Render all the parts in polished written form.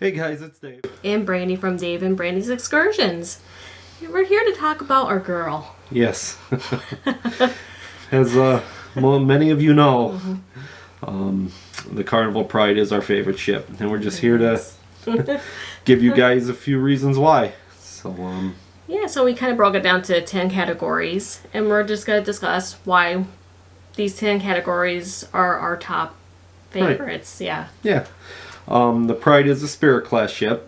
Hey guys, it's Dave. And Brandy from Dave and Brandy's Excursions. We're here to talk about our girl. Yes. As many of you know, the Carnival Pride is our favorite ship. And we're just here to give you guys a few reasons why. So, yeah, so we kind of broke it down to 10 categories. And we're just going to discuss why these 10 categories are our top favorites. Right. Yeah. Yeah. The Pride is a Spirit class ship.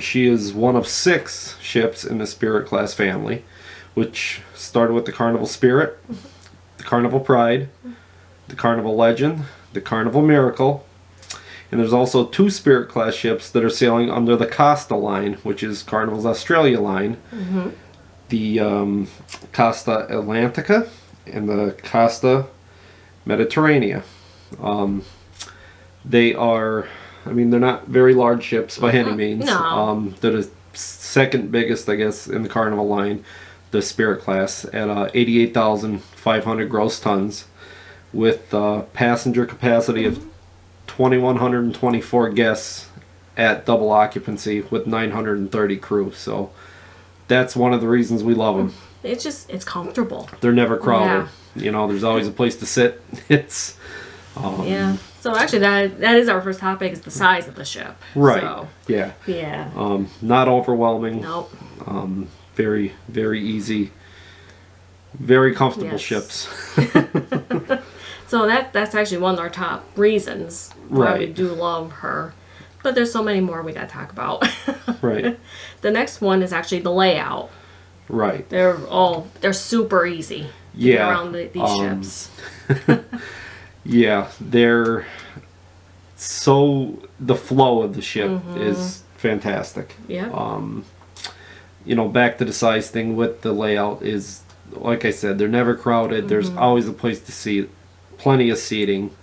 She is one of 6 ships in the Spirit class family, which started with the Carnival Spirit, the Carnival Pride, the Carnival Legend, the Carnival Miracle, and there's also 2 Spirit class ships that are sailing under the Costa line, which is Carnival's Australia line, the Costa Atlantica and the Costa Mediterranea. They are, they're not very large ships by any means. No. They're the second biggest, I guess, in the Carnival line, the Spirit class, at 88,500 gross tons, with passenger capacity of 2,124 guests at double occupancy with 930 crew. So that's one of the reasons we love them. It's comfortable. They're never crowded. Yeah. You know, there's always a place to sit. It's yeah. So actually, that is our first topic, is the size of the ship. Right. So, yeah. Yeah. Not overwhelming. Nope. Very, very easy. Very comfortable ships. So that's actually one of our top reasons why we do love her. But there's so many more we got to talk about. Right. The next one is actually the layout. Right. They're super easy to get around these ships. Yeah, the flow of the ship is fantastic. Yeah. Back to the size thing with the layout is, like I said, they're never crowded. There's always a place to seat, plenty of seating.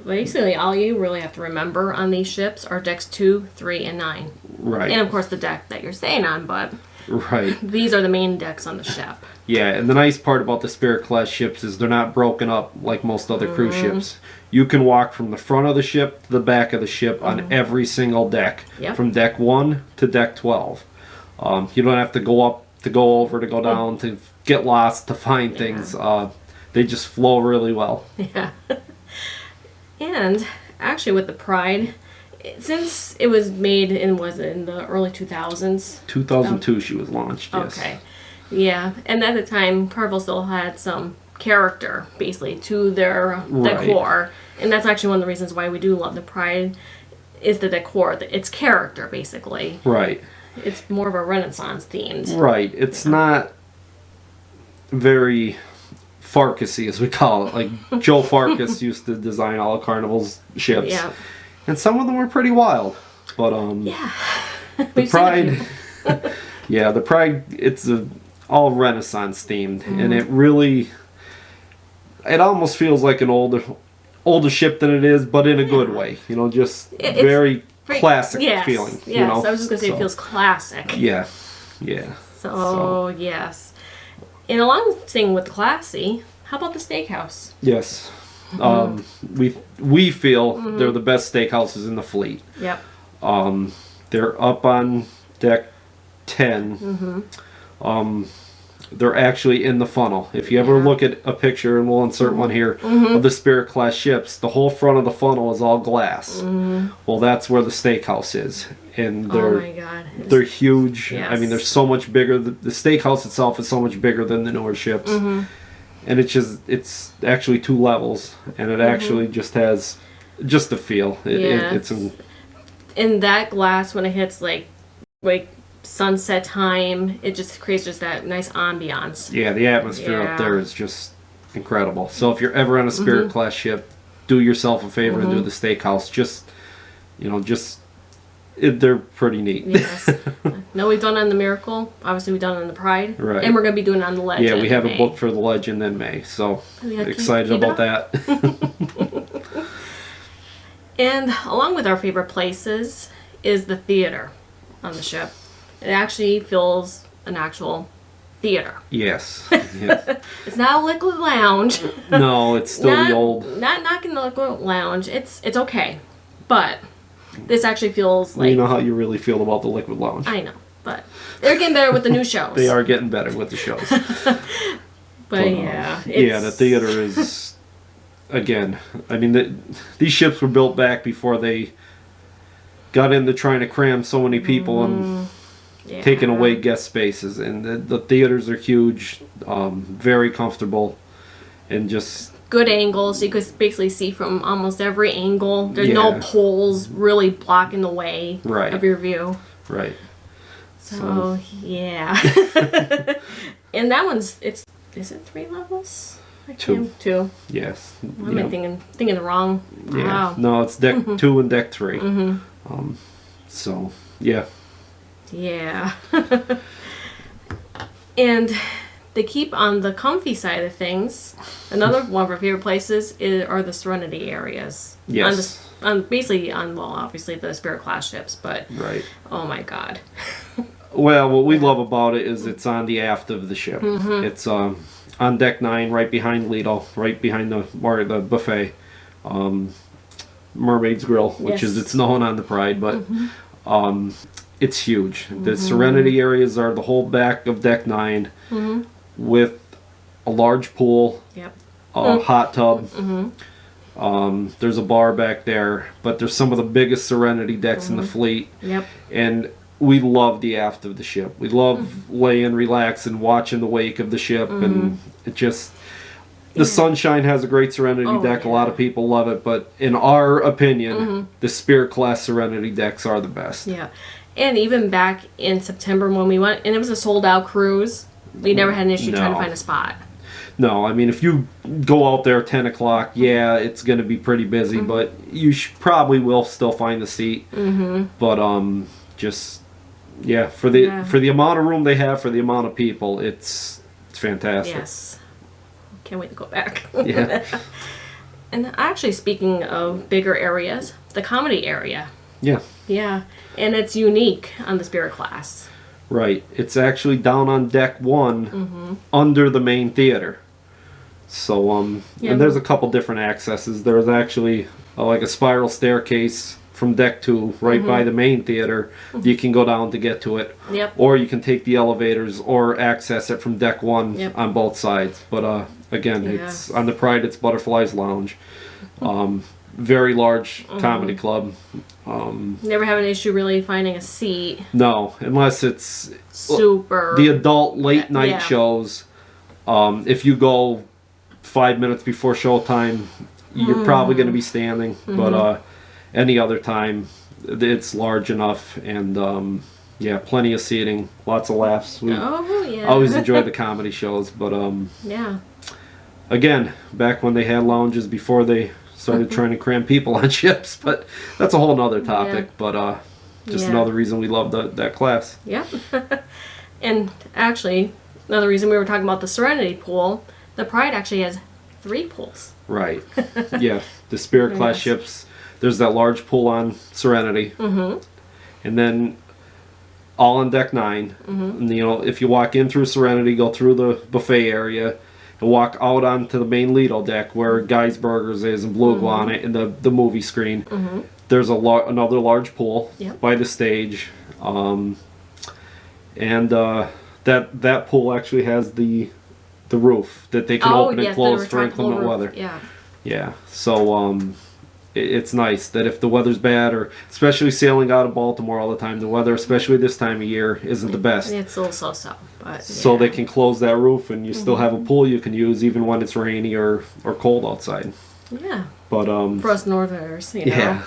Basically, all you really have to remember on these ships are decks 2, 3, and 9. Right. And of course the deck that you're staying on, but right. These are the main decks on the ship. Yeah, and the nice part about the Spirit class ships is they're not broken up like most other cruise ships. You can walk from the front of the ship to the back of the ship on every single deck, from deck 1 to deck 12. You don't have to go up, to go over, to go down, to get lost, to find things. They just flow really well. Yeah. And actually with the Pride, since it was made in the early 2000s? 2002 she was launched, yes. Okay. Yeah, and at the time, Carnival still had some character, basically, to their decor. And that's actually one of the reasons why we do love the Pride, is the decor. It's character, basically. Right. It's more of a Renaissance themed. Right. It's not very Farkas-y, as we call it. Like, Joe Farkas used to design all of Carnival's ships. Yeah. And some of them were pretty wild. But, yeah. The Pride... yeah, the Pride, it's all Renaissance themed, and it almost feels like an older ship than it is, but in a good way. You know, just very classic feeling. Yes, you know? I was just going to say it feels classic. Yeah, yeah. So, yes. And along with staying with the classy, how about the steakhouse? Yes. We feel they're the best steakhouses in the fleet. Yep. They're up on deck 10. They're actually in the funnel. If you ever look at a picture, and we'll insert one here, of the Spirit class ships, the whole front of the funnel is all glass. Well, that's where the steakhouse is. And oh my God. They're huge. Yes. They're so much bigger. The steakhouse itself is so much bigger than the newer ships. And it's actually 2 levels, and it actually just has just the feel. It's in that glass, when it hits like sunset time, it just creates just that nice ambiance. Yeah, the atmosphere up there is just incredible. So if you're ever on a Spirit class ship, do yourself a favor and do the steakhouse. They're pretty neat. Yes. No, we've done it on the Miracle. Obviously, we've done it on the Pride. Right. And we're going to be doing it on the Legend. Yeah, we have a book for the Legend in May. So excited about that. And along with our favorite places is the theater on the ship. It actually feels an actual theater. Yes. It's not a liquid lounge. No, it's still the old. Not knocking the liquid lounge. It's okay. But this actually feels like... You know how you really feel about the Liquid Lounge. I know, but they're getting better with the new shows. They are getting better with the shows. But yeah. Yeah, the theater is, again, I mean, these ships were built back before they got into trying to cram so many people and taking away guest spaces. And the theaters are huge, very comfortable, and just... Good angles. You could basically see from almost every angle. There's no poles really blocking the way of your view. Right. So yeah. And that one's, is it 3 levels? Two. Yes. What am I thinking the wrong? Yeah. Wow. No, it's deck 2 and deck 3. So, yeah. Yeah. And they keep on the comfy side of things. Another one of our favorite places are the Serenity areas. Yes. Basically on, well, obviously the Spirit class ships, but oh my god. Well, what we love about it is it's on the aft of the ship. It's on deck 9, right behind Lido, right behind the buffet. Mermaid's Grill, which is it's known on the Pride, but it's huge. The Serenity areas are the whole back of deck 9 with a large pool, a hot tub. There's a bar back there, but there's some of the biggest Serenity decks in the fleet. And we love the aft of the ship. We love laying, relaxing, watching the wake of the ship, and it just... The Sunshine has a great Serenity deck. A lot of people love it, but in our opinion, the Spirit class Serenity decks are the best. Yeah. And even back in September when we went, and it was a sold-out cruise, we never had an issue trying to find a spot. No, I mean, if you go out there at 10 o'clock, yeah, it's going to be pretty busy, but you probably will still find the seat. But just, yeah, for the amount of room they have, for the amount of people, it's fantastic. Yes. Can't wait to go back. Yeah. And actually, speaking of bigger areas, the comedy area. Yeah. Yeah. And it's unique on the Spirit class. Right. It's actually down on deck 1 under the main theater. So, and there's a couple different accesses. There's actually like a spiral staircase from deck 2 right by the main theater. You can go down to get to it. Or you can take the elevators or access it from deck 1 on both sides. But again, it's on the Pride, it's Butterflies Lounge. Very large comedy club. Never have an issue really finding a seat. No, unless it's super... The adult late night shows. If you go 5 minutes before showtime, you're probably going to be standing. But any other time, it's large enough, and yeah, plenty of seating, lots of laughs. We always enjoy the comedy shows, but again, back when they had lounges before they started trying to cram people on ships, but that's a whole nother topic. But just another reason we love that class. And actually, another reason we were talking about the Serenity pool, the Pride actually has 3 pools. Right. Yeah, the Spirit class ships. There's that large pool on Serenity, and then all on deck 9. And, you know, if you walk in through Serenity, go through the buffet area, and walk out onto the main Lido deck where Guy's Burgers is and Blue Iguana and the movie screen. There's another large pool by the stage, and that pool actually has the roof that they can open and close for inclement weather. Yeah. So it's nice that if the weather's bad, or especially sailing out of Baltimore all the time, the weather, especially this time of year, isn't the best. It's a little so-so. But so they can close that roof, and you still have a pool you can use even when it's rainy or cold outside. Yeah. But for us Northerners, you know. Yeah.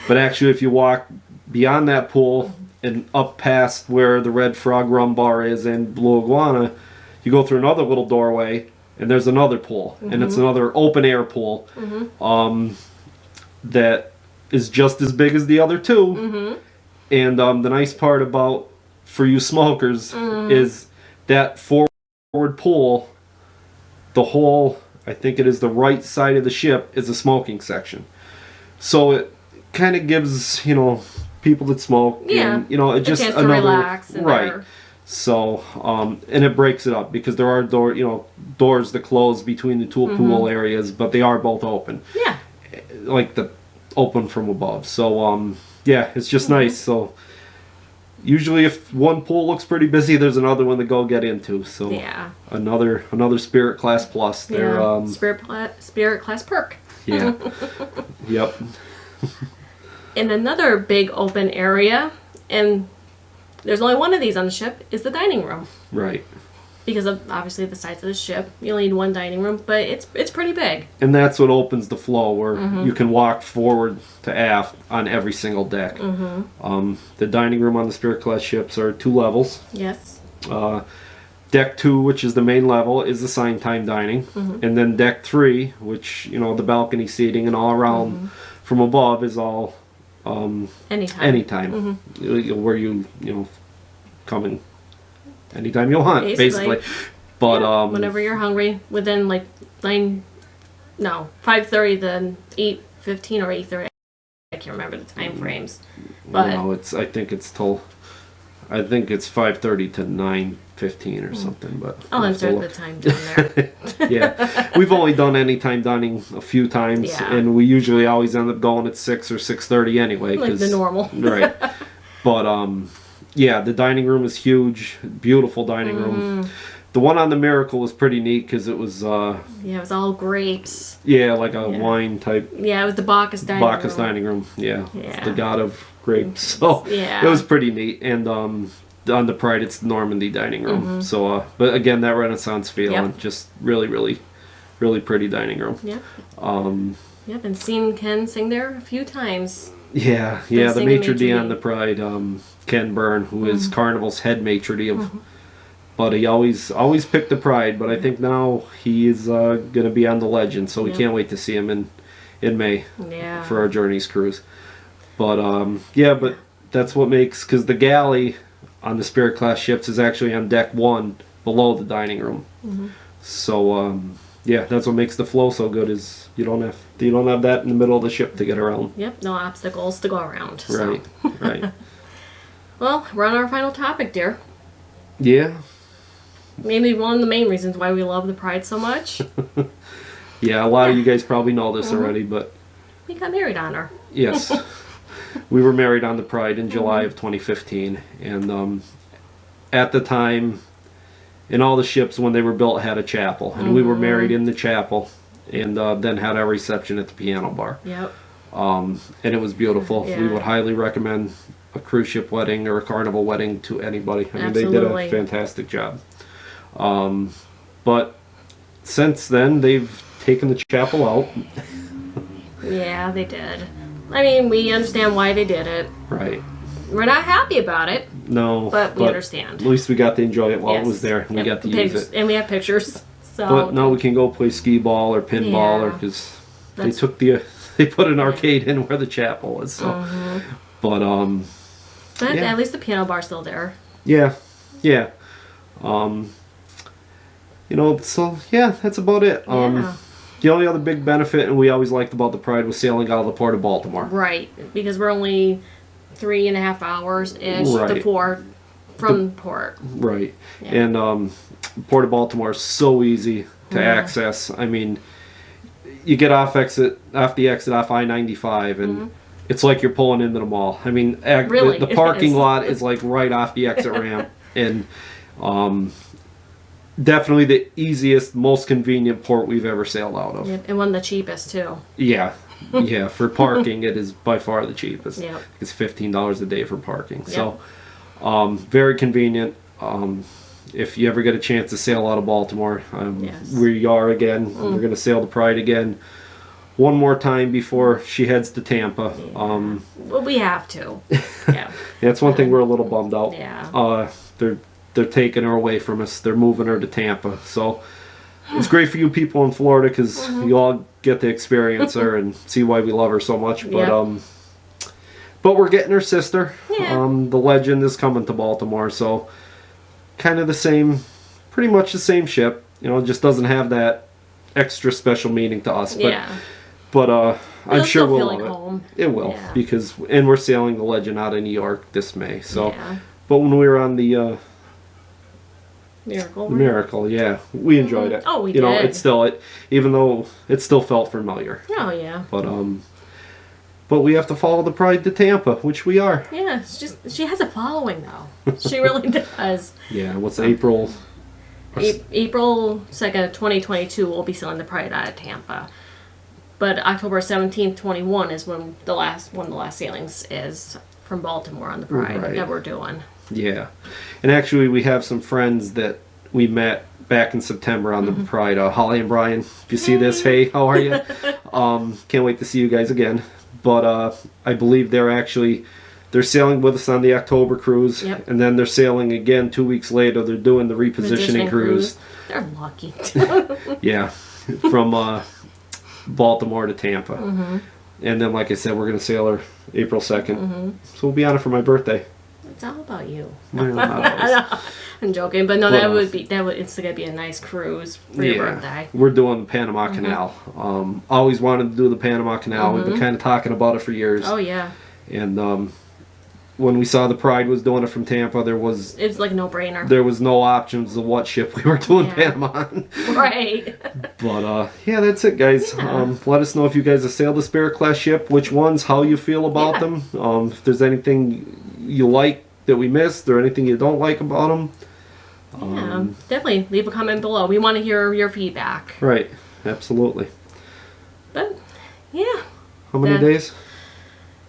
But actually, if you walk beyond that pool and up past where the Red Frog Rum Bar is and Blue Iguana, you go through another little doorway, and there's another pool, and it's another open air pool. That is just as big as the other 2. And the nice part about, for you smokers, is that forward pool, the whole, I think it is the right side of the ship, is a smoking section. So it kind of gives, you know, people that smoke, and, you know, it just another, to relax right. So, and it breaks it up because there are doors that close between the two pool areas, but they are both open. Yeah. Like open from above. So yeah, it's just nice. So usually if one pool looks pretty busy, there's another one to go get into. So Yeah. another Spirit Class Plus. They're Yeah. Spirit Class perk. yeah. Yep. And another big open area, and there's only one of these on the ship, is the dining room. Right. Because of obviously the size of the ship, you only need one dining room, but it's pretty big. And that's what opens the flow, where you can walk forward to aft on every single deck. The dining room on the Spirit Class ships are 2 levels. Yes. Deck 2, which is the main level, is assigned time dining. And then Deck 3, which, the balcony seating and all around from above is all anytime. Where you come in anytime you want, basically. But whenever you're hungry, within like 5:30 then 8:15 or 8:30. I can't remember the time frames. But no, I think it's 5:30 to 9:15 or something. But I'll insert the time down there. Yeah, we've only done anytime dining a few times, and we usually always end up going at 6 or 6:30 anyway. Like the normal. Right. But yeah, the dining room is huge, beautiful dining room. The one on the Miracle was pretty neat because it was it was all grapes. Yeah, like a wine type. Yeah, it was the Bacchus dining room. Yeah. It's the god of grapes. So yeah, it was pretty neat. And on the Pride, it's the Normandy dining room. So, but again, that Renaissance feeling, just really, really, really pretty dining room. Yeah. Yep, and seen Ken sing there a few times. Yeah, the maitre d' on the Pride, Ken Byrne, who is Carnival's head maitre d' of. But he always picked the Pride. But I think now he is going to be on the Legend, so we can't wait to see him in May for our Journeys cruise. But but that's what makes, because the galley on the Spirit Class ships is actually on deck 1 below the dining room. So that's what makes the flow so good, is you don't have that in the middle of the ship to get around. Yep, no obstacles to go around. Right, so. right. Well, we're on our final topic, dear. Yeah. Maybe one of the main reasons why we love the Pride so much. Yeah, a lot of you guys probably know this already, but we got married on her. Yes. We were married on the Pride in July of 2015, and at the time, in all the ships when they were built had a chapel, and we were married in the chapel, and then had our reception at the piano bar. Yep. And it was beautiful. Yeah. We would highly recommend a cruise ship wedding or a Carnival wedding to anybody. I mean, Absolutely. they did a fantastic job. But since then, they've taken the chapel out. Yeah, they did. I mean, we understand why they did it. Right. We're not happy about it. No. But we understand. At least we got to enjoy it while it was there. And we got to use it. And we have pictures. So. But now we can go play skee ball or pinball, or because they put an arcade in where the chapel is. So. But at least the piano bar's still there. Yeah. So that's about it. The only other big benefit, and we always liked about the Pride, was sailing out of the port of Baltimore. Right, because we're only 3.5 hours-ish to 4 from port. Right. Yeah. And Port of Baltimore is so easy to access. I mean, you get off the exit off I-95, and it's like you're pulling into the mall. I mean, really, the parking lot is like right off the exit ramp, and definitely the easiest, most convenient port we've ever sailed out of. Yep, and one of the cheapest too. Yeah. For parking, it is by far the cheapest. Yep. It's $15 a day for parking. Yep. So, very convenient. If you ever get a chance to sail out of Baltimore, we are again. We're going to sail the Pride again one more time before she heads to Tampa. Well, we have to. Yeah. That's one thing we're a little bummed out. Yeah. They're taking her away from us. They're moving her to Tampa. So it's great for you people in Florida, because you all get to experience her and see why we love her so much. But but we're getting her sister. Yeah. The Legend is coming to Baltimore, so kind of the same, pretty much the same ship. It just doesn't have that extra special meaning to us. But I'm sure we'll love it. Home. It will, because we're sailing the Legend out of New York this May. So, yeah. But when we were on the Miracle, we enjoyed it. Oh, we did. It's still even though it still felt familiar. Oh yeah. But But we have to follow the Pride to Tampa, which we are. Yeah, it's just she has a following though. She really does. Yeah, what's April? April 2nd, 2022, we'll be selling the Pride out of Tampa. But October 17th, 21 is when the last sailings is from Baltimore on the Pride Right. that we're doing. Yeah. And actually, we have some friends that we met back in September on the Pride. Holly and Brian, if you see this, hey, how are you? Can't wait to see you guys again. But I believe they're sailing with us on the October cruise. Yep. And then they're sailing again 2 weeks later. They're doing the repositioning cruise. They're lucky. Yeah. From Baltimore to Tampa. And then, like I said, we're going to sail her April 2nd. So we'll be on it for my birthday. It's all about you. Well, not always. I'm joking, but no, it's gonna be a nice cruise for your birthday. We're doing the Panama Canal. Always wanted to do the Panama Canal. We've been kind of talking about it for years. Oh yeah. And when we saw the Pride was doing it from Tampa, it's like a no-brainer. There was no options of what ship we were doing Panama on. Right. But yeah, that's it, guys. Yeah. Let us know if you guys have sailed the Spirit class ship, which ones, how you feel about them. If there's anything you like that we missed or anything you don't like about them. Yeah, definitely leave a comment below. We want to hear your feedback. Right, absolutely. But yeah. How many days?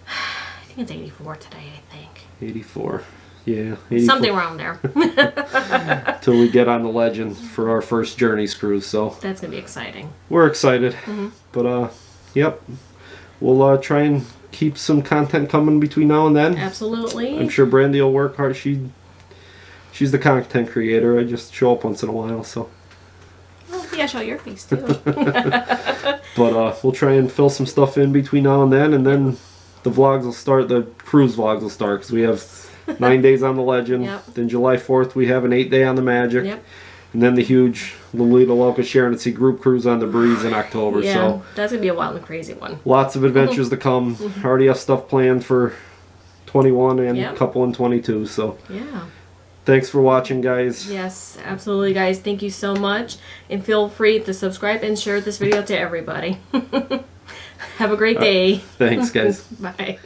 I think it's 84 today, I think. 84. Yeah, 84. Something around there. Till we get on the Legend for our first Journeys cruise, so that's gonna be exciting. we're excited. But yep, we'll try and keep some content coming between now and then. Absolutely. I'm sure Brandy will work hard. She's the content creator. I just show up once in a while, so. Well, yeah, show your face too. But we'll try and fill some stuff in between now and then the vlogs will start. The cruise vlogs will start because we have 9 days on the Legend. Yep. Then July 4th we have an 8-day on the Magic. Yep. And then the huge Lolita Loca Sharon at Sea group cruise on the Breeze in October. Yeah, So that's gonna be a wild and crazy one. lots of adventures to come. Already have stuff planned for 21 and a Yep. couple in 22. So Yeah. thanks for watching, guys. Yes, absolutely, guys. Thank you so much. And feel free to subscribe and share this video to everybody. Have a great day. Thanks, guys. Bye.